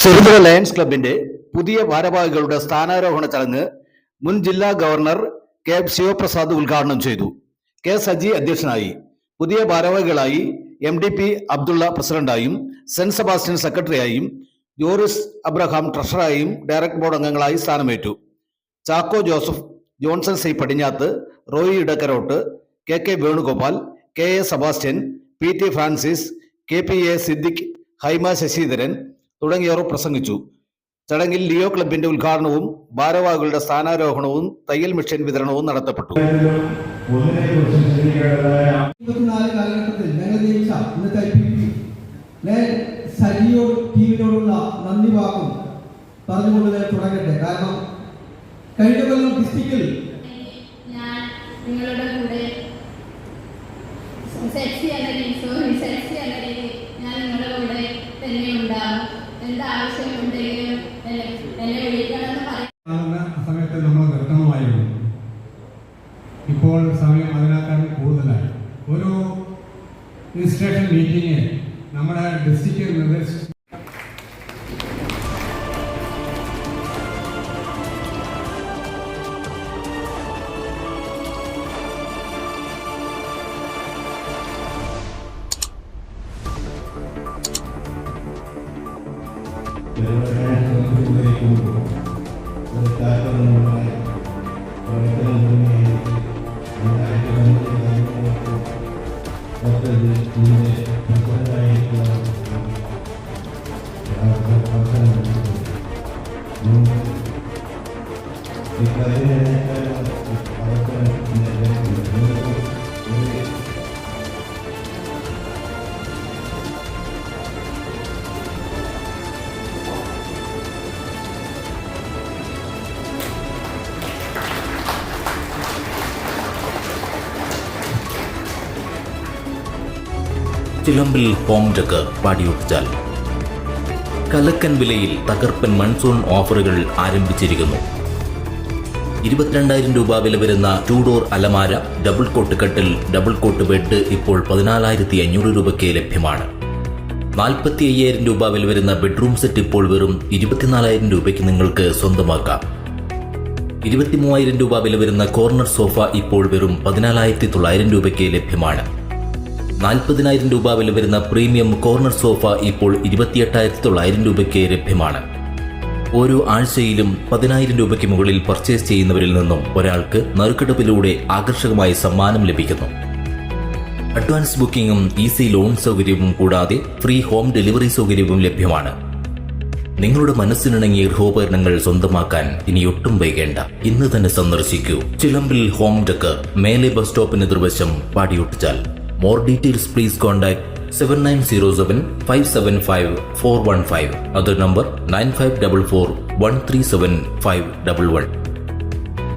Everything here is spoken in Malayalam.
ചെറുപുഴ ലയൺസ് ക്ലബിന്റെ പുതിയ ഭാരവാഹികളുടെ സ്ഥാനാരോഹണ ചടങ്ങ് മുൻ ജില്ലാ ഗവർണർ കെ ശിവപ്രസാദ് ഉദ്ഘാടനം ചെയ്തു. കെ സജി അധ്യക്ഷനായി. പുതിയ ഭാരവാഹികളായി MDP അബ്ദുള്ള പ്രസിഡന്റായും സെന്റ് സെബാസ്റ്റ്യൻ സെക്രട്ടറിയായും ജോറിസ് അബ്രഹാം ട്രഷററായും ഡയറക്ടർ ബോർഡ് അംഗങ്ങളായി സ്ഥാനമേറ്റു. Chacko Joseph, Johnson C Padinjath, Roy Edakkarott, KK Venugopal, KA Sebastian, PT Francis, KPA Siddique, Haima Sasidharan തുടങ്ങിയവർ പ്രസംഗിച്ചു. ചടങ്ങിൽ ലിയോ ക്ലബിന്റെ ഉദ്ഘാടനവും ഭാരവാഹികളുടെ സ്ഥാനാരോഹണവും തയ്യൽ മെഷീൻ വിതരണവും നടത്തപ്പെട്ടു. നന്ദി വാക്കും പറഞ്ഞുകൊണ്ട് തുടങ്ങട്ടെ. കാരണം കഴിഞ്ഞ കൊല്ലം ഡിസ്ട്രിക്റ്റിൽ ഞാൻ നിങ്ങളുടെ കൂടെ സെക്സി എന്ന രീതിയിൽ ഞാൻ നിങ്ങളുടെ കൂടെ തന്നെ ഉണ്ടാകും. എന്താവശ്യമുണ്ടെങ്കിലും എന്നെ വിളിക്കണമെന്ന് പറയുന്ന സമയത്ത് നമ്മൾ നിർത്തണമായിരുന്നു. ഇപ്പോൾ സമയം അതിനേക്കാൾ കൂടുതലായി. ഒരു രജിസ്ട്രേഷൻ മീറ്റിംഗ് നമ്മുടെ ഡിസ്ട്രിക്റ്റിൽ നിർദ്ദേശിച്ചു. ചിലമ്പിൽ ഹോം ഡെക്കർ പാടിയൊട്ടിച്ചാൽ കലക്കൻ വിലയിൽ തകർപ്പൻ മൺസൂൺ ഓഫറുകൾ ആരംഭിച്ചിരിക്കുന്നു. 22,000 രൂപ വില വരുന്ന 2 ഡോർ അലമാര, ഡബിൾ കോട്ട് കട്ടിൽ, ഡബിൾ കോട്ട് ബെഡ് ഇപ്പോൾ 14,500 രൂപയ്ക്ക് ലഭ്യമാണ്. 45,000 രൂപ വില വരുന്ന ബെഡ്റൂം സെറ്റ് ഇപ്പോൾ വെറും 24,000 രൂപയ്ക്ക് നിങ്ങൾക്ക് സ്വന്തമാക്കാം. 23,000 രൂപ വില വരുന്ന കോർണർ സോഫ ഇപ്പോൾ വെറും 14,900 രൂപയ്ക്ക് ലഭ്യമാണ്. 40,000 രൂപ വില വരുന്ന പ്രീമിയം കോർണർ സോഫ ഇപ്പോൾ 28,900 രൂപയ്ക്ക് ലഭ്യമാണ്. ഓരോ ആഴ്ചയിലും 10,000 രൂപയ്ക്ക് മുകളിൽ പർച്ചേസ് ചെയ്യുന്നവരിൽ നിന്നും ഒരാൾക്ക് നറുക്കെടുപ്പിലൂടെ ആകർഷകമായ സമ്മാനം ലഭിക്കുന്നു. അഡ്വാൻസ് ബുക്കിംഗും ഈസി ലോൺ സൗകര്യവും കൂടാതെ ഫ്രീ ഹോം ഡെലിവറി സൗകര്യവും ലഭ്യമാണ്. നിങ്ങളുടെ മനസ്സിനിണങ്ങിയ ഗൃഹോപകരണങ്ങൾ സ്വന്തമാക്കാൻ ഇനി ഒട്ടും വൈകേണ്ട. ഇന്ന് തന്നെ സന്ദർശിക്കൂ. ചിലമ്പിൽ ഹോം ഡെക്കർ, മേലെ ബസ് സ്റ്റോപ്പിന് എതിർവശം, പാടിയൊട്ടിച്ചാൽ. More details please contact 7907 575 415. Other number 9544 137 511.